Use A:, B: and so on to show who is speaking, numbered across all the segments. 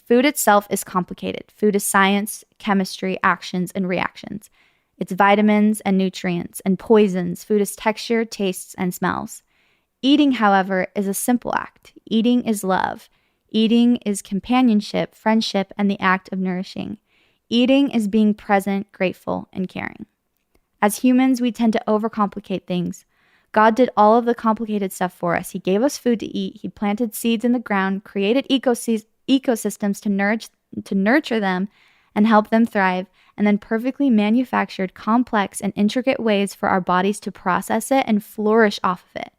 A: Food itself is complicated. Food is science, chemistry, actions, and reactions. It's vitamins and nutrients and poisons. Food is texture, tastes, and smells. Eating, however, is a simple act. Eating is love. Eating is companionship, friendship, and the act of nourishing. Eating is being present, grateful, and caring. As humans, we tend to overcomplicate things. God did all of the complicated stuff for us. He gave us food to eat. He planted seeds in the ground, created ecosystems to nurture them and help them thrive, and then perfectly manufactured complex and intricate ways for our bodies to process it and flourish off of it.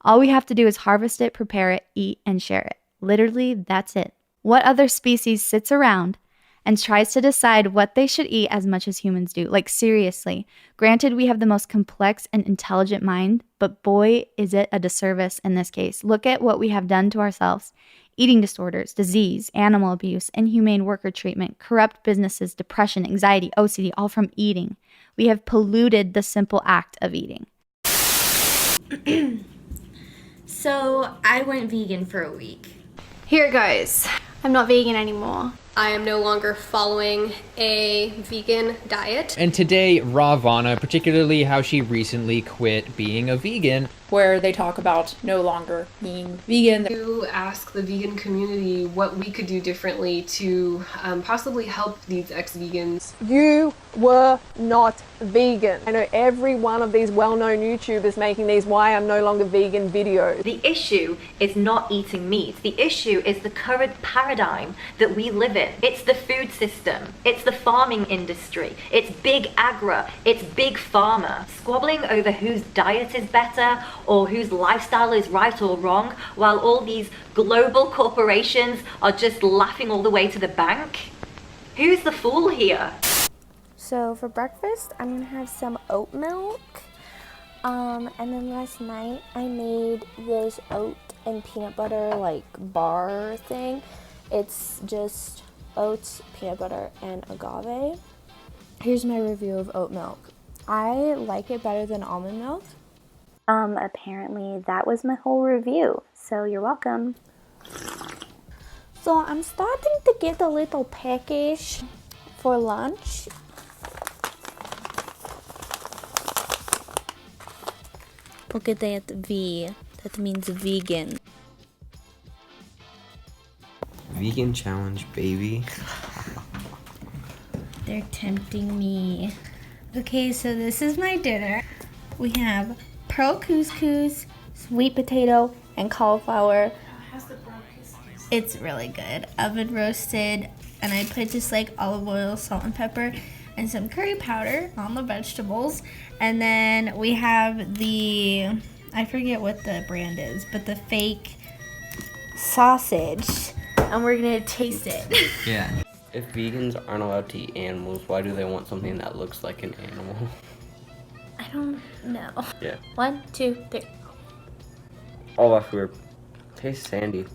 A: All we have to do is harvest it, prepare it, eat, and share it. Literally, that's it. What other species sits around and tries to decide what they should eat as much as humans do? Like, seriously. Granted, we have the most complex and intelligent mind, but boy, is it a disservice in this case. Look at what we have done to ourselves. Eating disorders, disease, animal abuse, inhumane worker treatment, corrupt businesses, depression, anxiety, OCD, all from eating. We have polluted the simple act of eating.
B: So I went vegan for a week.
C: Here it goes. I'm not vegan anymore.
D: I am no longer following a vegan diet.
E: And today, Ravana, particularly how she recently quit being a vegan,
F: where they talk about no longer being vegan.
D: To ask the vegan community what we could do differently to possibly help these ex-vegans.
G: You were not vegan. I know every one of these well-known YouTubers making these why I'm no longer vegan videos.
H: The issue is not eating meat. The issue is the current paradigm that we live in. It's the food system. It's the farming industry. It's big agri. It's big pharma. Squabbling over whose diet is better or whose lifestyle is right or wrong, while all these global corporations are just laughing all the way to the bank. Who's the fool here?
B: So for breakfast, I'm gonna have some oat milk. And then last night I made this oat and peanut butter like bar thing. It's just oats, peanut butter, and agave. Here's my review of oat milk. I like it better than almond milk.
A: Apparently that was my whole review, so you're welcome.
B: So I'm starting to get a little peckish for lunch. Look at that V. That means vegan.
I: Vegan challenge, baby.
B: They're tempting me. Okay, so this is my dinner. We have pearl couscous, sweet potato, and cauliflower. It's really good. Oven roasted, and I put just like olive oil, salt and pepper, and some curry powder on the vegetables. And then we have the, I forget what the brand is, but the fake sausage. And we're gonna taste it.
I: Yeah. If vegans aren't allowed to eat animals, why do they want something that looks like an animal?
B: I don't know.
I: Yeah.
B: 1, 2, 3.
I: Oh, that's weird. Tastes sandy.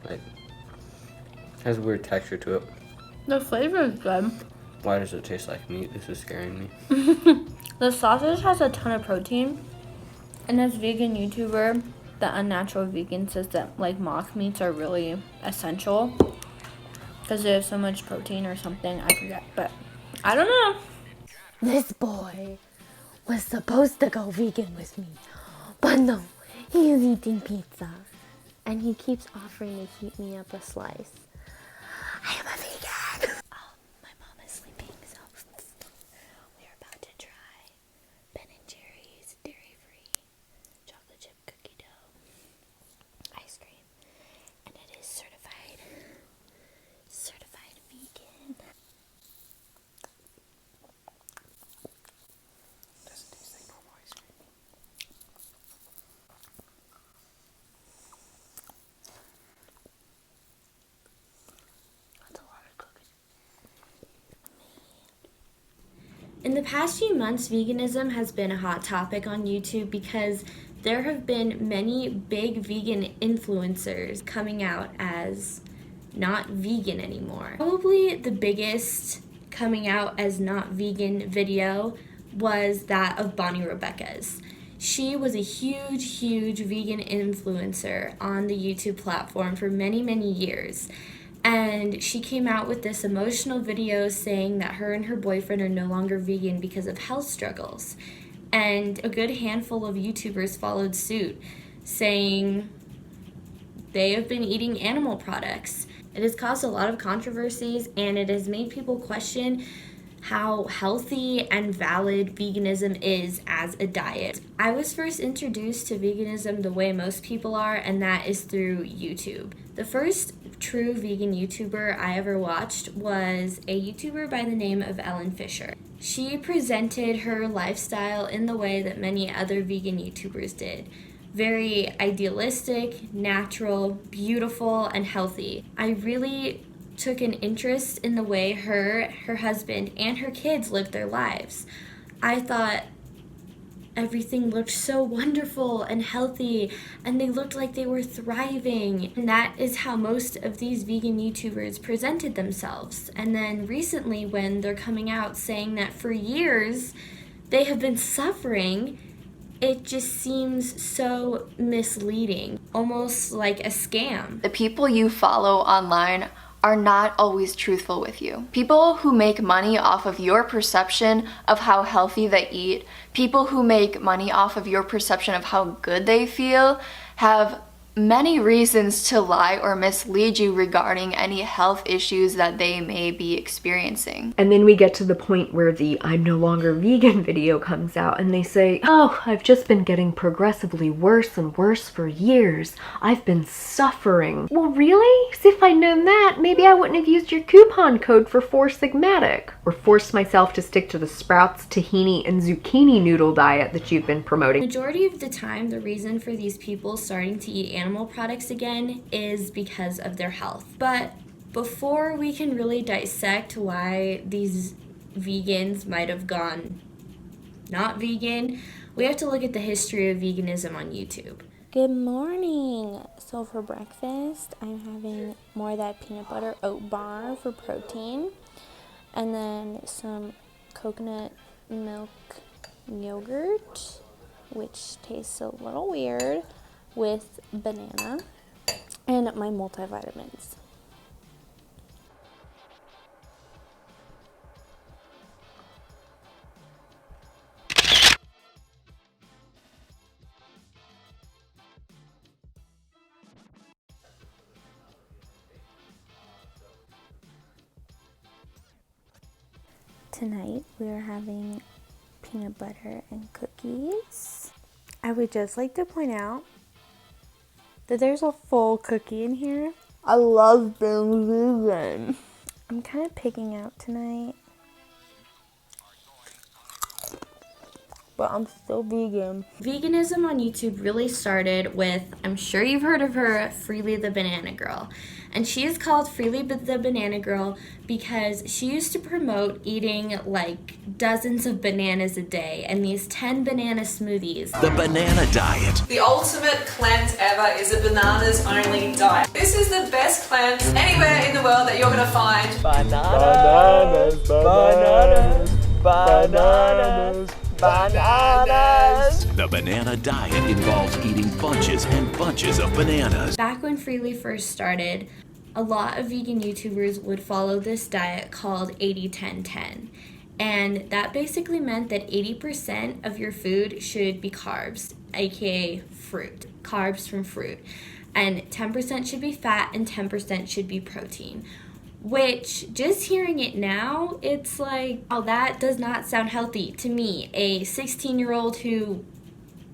I: Like, has a weird texture to it.
B: The flavor is good.
I: Why does it taste like meat? This is scaring me.
B: The sausage has a ton of protein. And as vegan YouTuber, the Unnatural Vegan says that like mock meats are really essential because they have so much protein or something. I forget, but I don't know. This boy was supposed to go vegan with me, but no, he is eating pizza, and he keeps offering to heat me up a slice. I am a vegan. Oh, my mom is sleeping, so we're about to try Ben & Jerry's dairy-free chocolate chip cookie dough ice cream, and it is certified vegan.
I: Doesn't taste like normal ice cream.
B: That's a lot of cookies. In the past few months, veganism has been a hot topic on YouTube because there have been many big vegan influencers coming out as not vegan anymore. Probably the biggest coming out as not vegan video was that of Bonnie Rebecca's. She was a huge vegan influencer on the YouTube platform for many years.
J: And she came out with this emotional video saying that her and her boyfriend are no longer vegan because of health struggles. And a good handful of YouTubers followed suit, saying they have been eating animal products. It has caused a lot of controversies, and it has made people question how healthy and valid veganism is as a diet. I was first introduced to veganism the way most people are, and that is through YouTube. The first true vegan YouTuber I ever watched was a YouTuber by the name of Ellen Fisher. She presented her lifestyle in the way that many other vegan YouTubers did. Very idealistic, natural, beautiful, and healthy. I really took an interest in the way her husband, and her kids lived their lives. I thought everything looked so wonderful and healthy, and they looked like they were thriving. And that is how most of these vegan YouTubers presented themselves. And then recently, when they're coming out saying that for years they have been suffering, it just seems so misleading, almost like a scam.
C: The people you follow online are not always truthful with you. People who make money off of your perception of how healthy they eat, people who make money off of your perception of how good they feel, have many reasons to lie or mislead you regarding any health issues that they may be experiencing.
K: And then we get to the point where the "I'm no longer vegan" video comes out, and they say, "Oh, I've just been getting progressively worse and worse for years. I've been suffering." Well, really? 'Cause if I'd known that, maybe I wouldn't have used your coupon code for Four Sigmatic, or forced myself to stick to the Sprouts, tahini, and zucchini noodle diet that you've been promoting.
J: Majority of the time, the reason for these people starting to eat animal products again is because of their health. But before we can really dissect why these vegans might have gone not vegan, we have to look at the history of veganism on YouTube.
L: Good morning. So for breakfast, I'm having more of that peanut butter oat bar for protein, and then some coconut milk yogurt, which tastes a little weird, with banana, and my multivitamins. Tonight we are having peanut butter and cookies. I would just like to point out that there's a full cookie in here. I love being vegan. I'm kind of pigging out tonight, but I'm still vegan.
J: Veganism on YouTube really started with, I'm sure you've heard of her, Freely the Banana Girl. And she is called Freely the Banana Girl because she used to promote eating like dozens of bananas a day and these 10 banana smoothies.
M: The banana diet.
N: The ultimate cleanse ever is a bananas only diet. This is the best cleanse anywhere in the world that you're gonna find.
O: Bananas, bananas, bananas, bananas.
M: The banana diet involves eating bunches and bunches of bananas.
J: Back when Freely first started, a lot of vegan YouTubers would follow this diet called 80-10-10. And that basically meant that 80% of your food should be carbs, aka fruit, carbs from fruit. And 10% should be fat and 10% should be protein. Which, just hearing it now, it's like, oh, that does not sound healthy to me, a 16-year-old who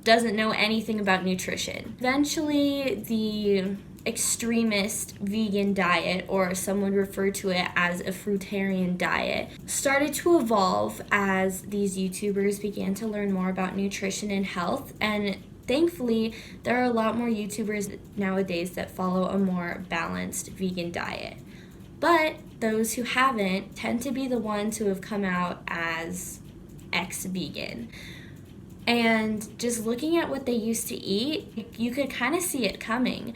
J: doesn't know anything about nutrition. Eventually, the extremist vegan diet, or some would refer to it as a fruitarian diet, started to evolve as these YouTubers began to learn more about nutrition and health, and thankfully, there are a lot more YouTubers nowadays that follow a more balanced vegan diet. But those who haven't tend to be the ones who have come out as ex-vegan. And just looking at what they used to eat, you could kind of see it coming.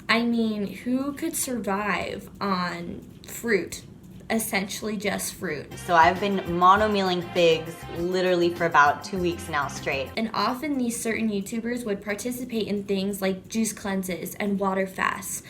J: I mean, who could survive on fruit? Essentially just fruit.
P: So I've been mono-mealing figs literally for about 2 weeks now straight.
J: And often these certain YouTubers would participate in things like juice cleanses and water fasts,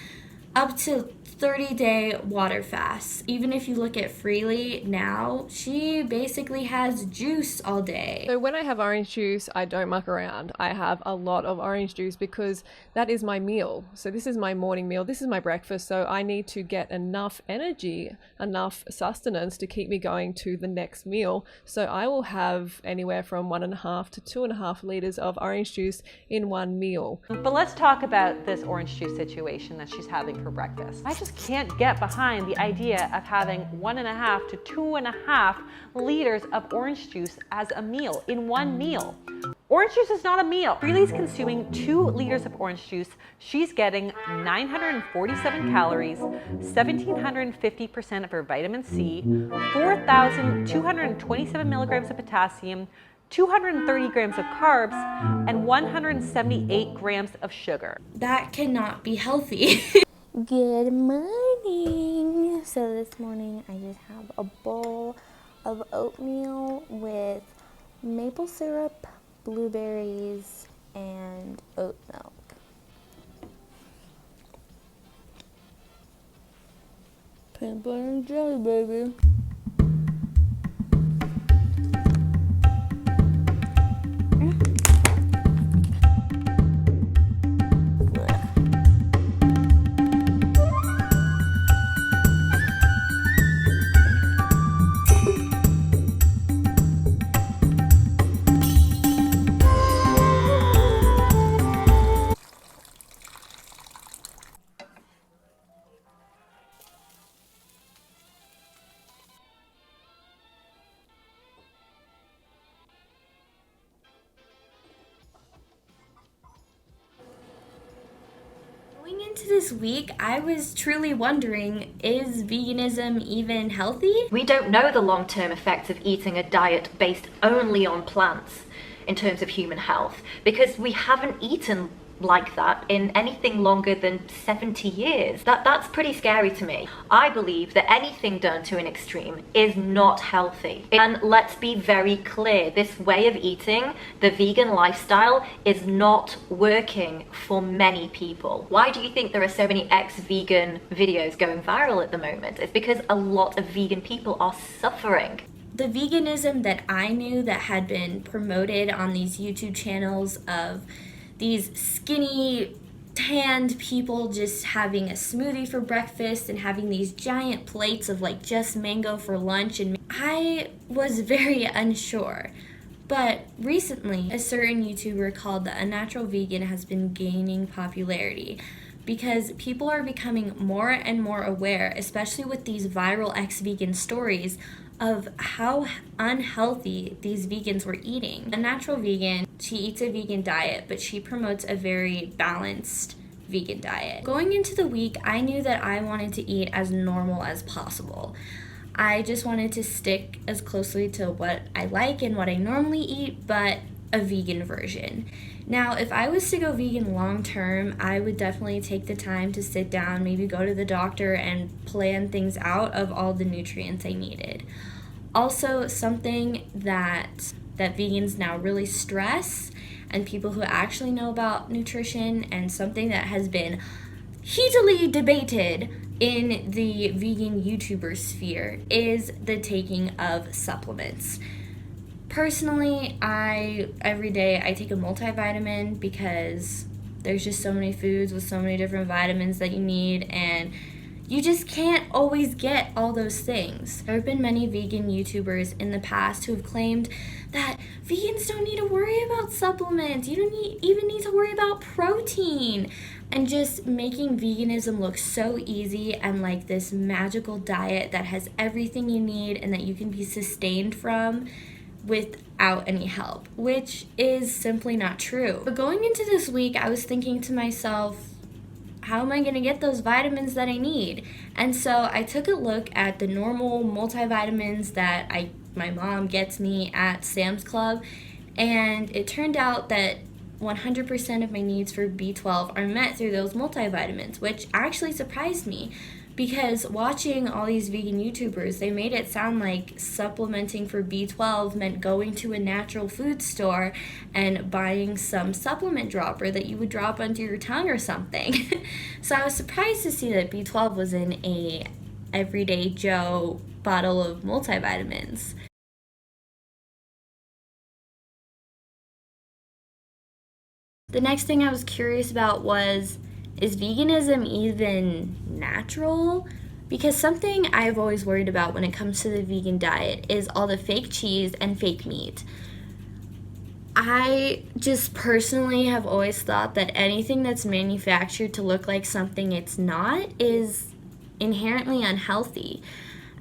J: up to 30-day water fasts. Even if you look at Freely now, she basically has juice all day.
G: So when I have orange juice, I don't muck around. I have a lot of orange juice because that is my meal. So this is my morning meal, this is my breakfast, so I need to get enough energy, enough sustenance to keep me going to the next meal. So I will have anywhere from 1.5 to 2.5 liters of orange juice in one meal.
Q: But let's talk about this orange juice situation that she's having for breakfast. I just can't get behind the idea of having 1.5 to 2.5 liters of orange juice as a meal, in one meal. Orange juice is not a meal. Freely's consuming 2 liters of orange juice. She's getting 947 calories, 1,750% of her vitamin C, 4,227 milligrams of potassium, 230 grams of carbs, and 178 grams of sugar.
J: That cannot be healthy.
L: Good morning. So this morning I just have a bowl of oatmeal with maple syrup, blueberries, and oat milk. Peanut butter and jelly, baby.
J: Going into this week, I was truly wondering, is veganism even healthy?
H: We don't know the long-term effects of eating a diet based only on plants in terms of human health, because we haven't eaten like that in anything longer than 70 years. That's pretty scary to me. I believe that anything done to an extreme is not healthy. And let's be very clear, this way of eating, the vegan lifestyle, is not working for many people. Why do you think there are so many ex-vegan videos going viral at the moment? It's because a lot of vegan people are suffering.
J: The veganism that I knew that had been promoted on these YouTube channels of these skinny, tanned people just having a smoothie for breakfast and having these giant plates of like just mango for lunch, and I was very unsure. But recently, a certain YouTuber called The Unnatural Vegan has been gaining popularity because people are becoming more and more aware, especially with these viral ex-vegan stories, of how unhealthy these vegans were eating. A natural vegan, she eats a vegan diet, but she promotes a very balanced vegan diet. Going into the week, I knew that I wanted to eat as normal as possible. I just wanted to stick as closely to what I like and what I normally eat, but a vegan version. Now, if I was to go vegan long term, I would definitely take the time to sit down, maybe go to the doctor and plan things out of all the nutrients I needed. Also, something that vegans now really stress, and people who actually know about nutrition, and something that has been heatedly debated in the vegan YouTuber sphere, is the taking of supplements. Personally, every day I take a multivitamin because there's just so many foods with so many different vitamins that you need, and you just can't always get all those things. There have been many vegan YouTubers in the past who have claimed that vegans don't need to worry about supplements, you don't even need to worry about protein, and just making veganism look so easy and like this magical diet that has everything you need and that you can be sustained from without any help, which is simply not true. But going into this week, I was thinking to myself, how am I going to get those vitamins that I need? And so I took a look at the normal multivitamins that my mom gets me at Sam's Club, and it turned out that 100% of my needs for B12 are met through those multivitamins, which actually surprised me Because watching all these vegan YouTubers, they made it sound like supplementing for B12 meant going to a natural food store and buying some supplement dropper that you would drop under your tongue or something. So I was surprised to see that B12 was in a everyday Joe bottle of multivitamins. The next thing I was curious about was, is veganism even natural? Because something I've always worried about when it comes to the vegan diet is all the fake cheese and fake meat. I just personally have always thought that anything that's manufactured to look like something it's not is inherently unhealthy.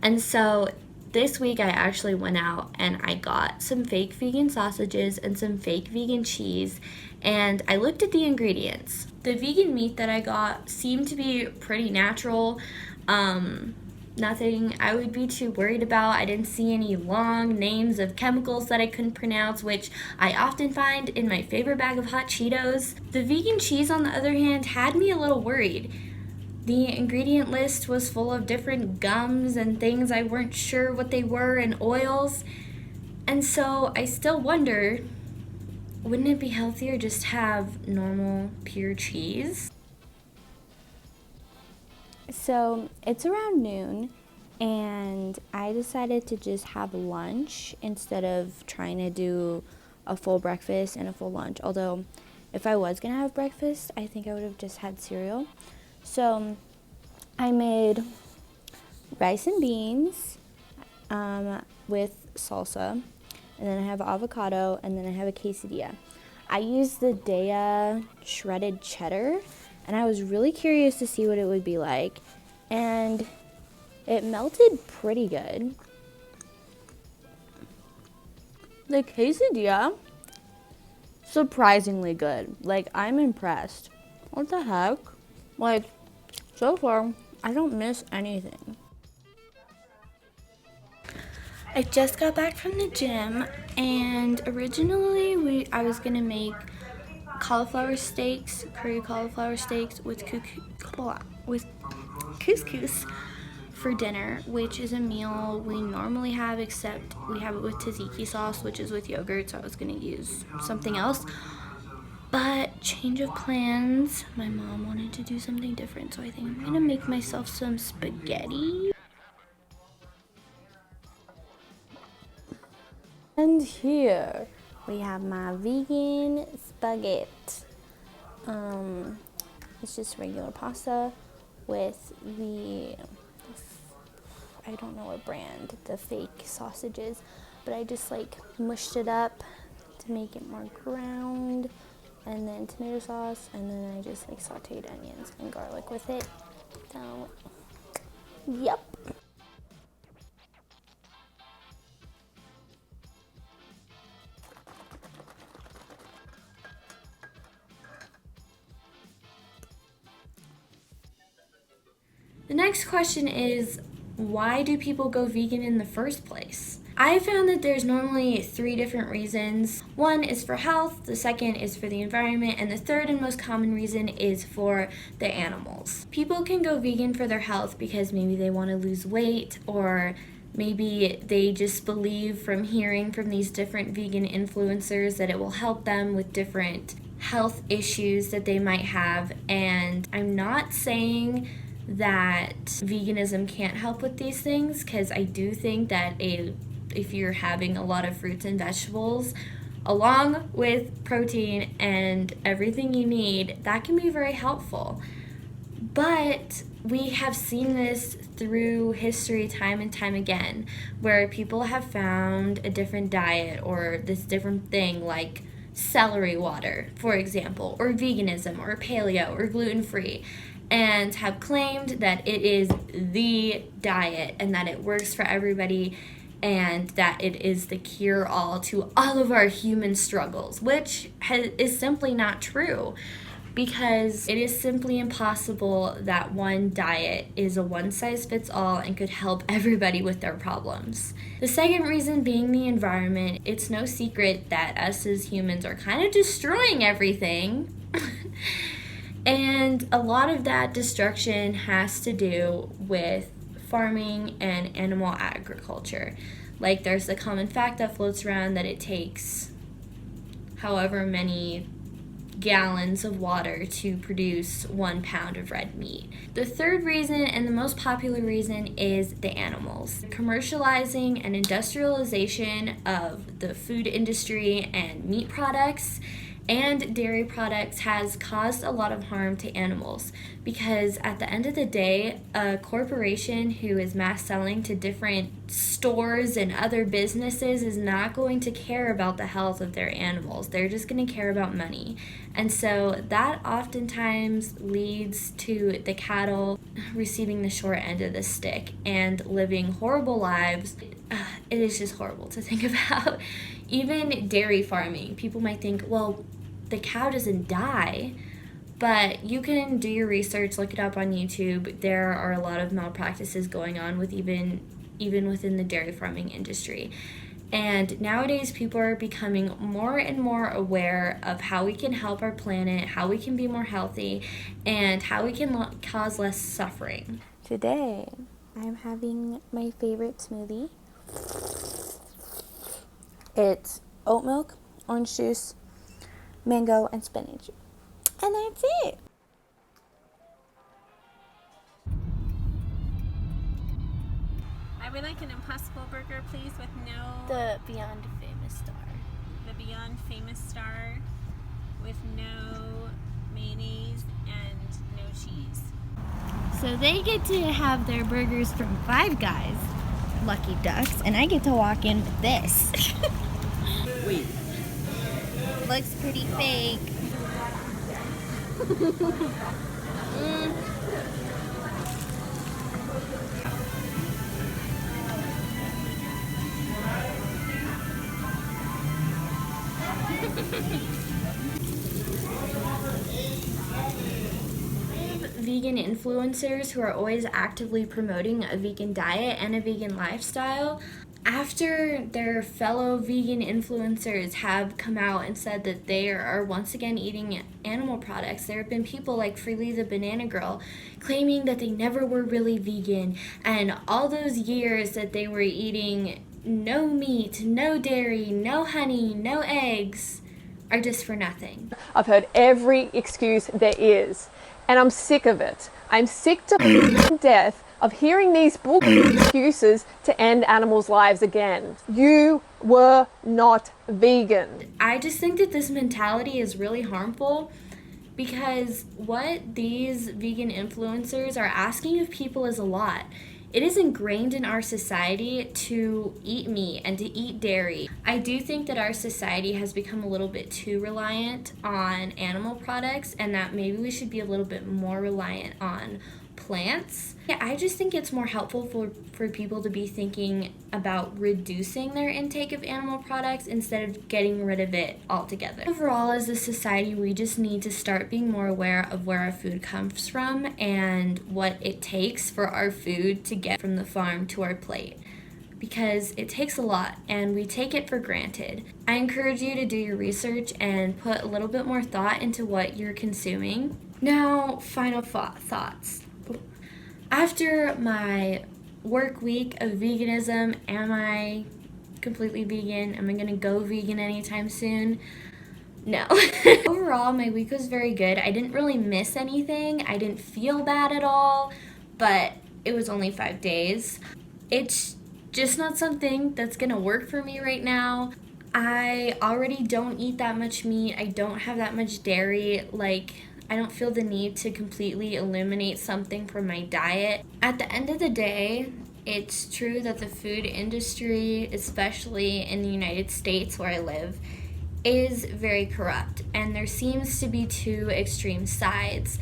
J: And so this week I actually went out and I got some fake vegan sausages and some fake vegan cheese, and I looked at the ingredients. The vegan meat that I got seemed to be pretty natural. Nothing I would be too worried about. I didn't see any long names of chemicals that I couldn't pronounce, which I often find in my favorite bag of hot Cheetos. The vegan cheese, on the other hand, had me a little worried. The ingredient list was full of different gums and things I weren't sure what they were, and oils. And so I still wonder, wouldn't it be healthier just to have normal pure cheese?
L: So it's around noon, and I decided to just have lunch instead of trying to do a full breakfast and a full lunch. Although if I was gonna have breakfast, I think I would have just had cereal. So I made rice and beans with salsa, and then I have avocado, and then I have a quesadilla. I used the Daiya shredded cheddar, and I was really curious to see what it would be like, and it melted pretty good. The quesadilla, surprisingly good. Like, I'm impressed. What the heck? Like, so far, I don't miss anything.
J: I just got back from the gym, and originally I was gonna make cauliflower steaks, curry cauliflower steaks with couscous for dinner, which is a meal we normally have, except we have it with tzatziki sauce, which is with yogurt, so I was gonna use something else. But change of plans, my mom wanted to do something different, so I think I'm gonna make myself some spaghetti.
L: And here we have my vegan spaghetti. It's just regular pasta with the, I don't know what brand, the fake sausages, but I just like mushed it up to make it more ground, and then tomato sauce, and then I just like sauteed onions and garlic with it. So, yep.
J: The next question is, why do people go vegan in the first place? I found that there's normally 3 different reasons. One is for health, the second is for the environment, and the third and most common reason is for the animals. People can go vegan for their health because maybe they want to lose weight, or maybe they just believe from hearing from these different vegan influencers that it will help them with different health issues that they might have. And I'm not saying that veganism can't help with these things, because I do think that if you're having a lot of fruits and vegetables along with protein and everything you need, that can be very helpful. But we have seen this through history time and time again, where people have found a different diet or this different thing, like celery water, for example, or veganism or paleo or gluten-free, and have claimed that it is the diet and that it works for everybody and that it is the cure-all to all of our human struggles, which is simply not true, because it is simply impossible that one diet is a one-size-fits-all and could help everybody with their problems. The second reason being the environment. It's no secret that us as humans are kind of destroying everything. And a lot of that destruction has to do with farming and animal agriculture. Like, there's the common fact that floats around that it takes however many gallons of water to produce 1 pound of red meat. The third reason, and the most popular reason, is the animals. Commercializing and industrialization of the food industry and meat products and dairy products has caused a lot of harm to animals, because at the end of the day, a corporation who is mass selling to different stores and other businesses is not going to care about the health of their animals. They're just going to care about money. And so that oftentimes leads to the cattle receiving the short end of the stick and living horrible lives. It is just horrible to think about. Even dairy farming, people might think, well, the cow doesn't die, but you can do your research, look it up on YouTube. There are a lot of malpractices going on with even within the dairy farming industry. And nowadays, people are becoming more and more aware of how we can help our planet, how we can be more healthy, and how we can cause less suffering.
L: Today, I'm having my favorite smoothie. It's oat milk, orange juice, mango, and spinach. And that's it.
R: I would like an Impossible Burger, please, with no...
L: The Beyond Famous Star.
R: The Beyond Famous Star with no mayonnaise and no cheese.
J: So they get to have their burgers from Five Guys, Lucky Ducks, and I get to walk in with this.
O: Wait.
J: Looks pretty fake. Vegan influencers who are always actively promoting a vegan diet and a vegan lifestyle. After their fellow vegan influencers have come out and said that they are once again eating animal products, there have been people like Freely the Banana Girl claiming that they never were really vegan, and all those years that they were eating no meat, no dairy, no honey, no eggs are just for nothing.
G: I've heard every excuse there is, and I'm sick of it. I'm sick to death of hearing these bullshit excuses to end animals' lives again. You were not vegan.
J: I just think that this mentality is really harmful, because what these vegan influencers are asking of people is a lot. It is ingrained in our society to eat meat and to eat dairy. I do think that our society has become a little bit too reliant on animal products, and that maybe we should be a little bit more reliant on plants. Yeah, I just think it's more helpful for people to be thinking about reducing their intake of animal products instead of getting rid of it altogether. Overall, as a society, we just need to start being more aware of where our food comes from and what it takes for our food to get from the farm to our plate, because it takes a lot and we take it for granted. I encourage you to do your research and put a little bit more thought into what you're consuming. Now, final thoughts. After my work week of veganism, am I completely vegan? Am I gonna go vegan anytime soon? No. Overall, my week was very good. I didn't really miss anything. I didn't feel bad at all, but it was only 5 days. It's just not something that's gonna work for me right now. I already don't eat that much meat. I don't have that much dairy. I don't feel the need to completely eliminate something from my diet. At the end of the day, it's true that the food industry, especially in the United States where I live, is very corrupt, and there seems to be two extreme sides.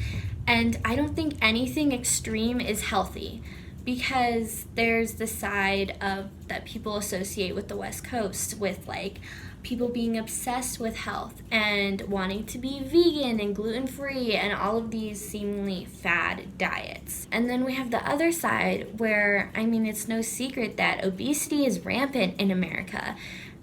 J: And I don't think anything extreme is healthy, because there's the side of that people associate with the West Coast with people being obsessed with health and wanting to be vegan and gluten-free and all of these seemingly fad diets. And then we have the other side where, it's no secret that obesity is rampant in America.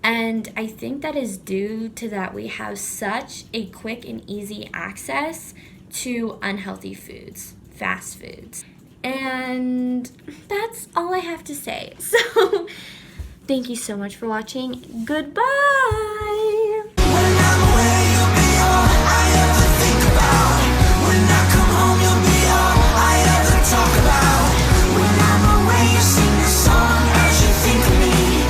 J: And I think that is due to that we have such a quick and easy access to unhealthy foods, fast foods. And that's all I have to say. So thank you so much for watching. Goodbye.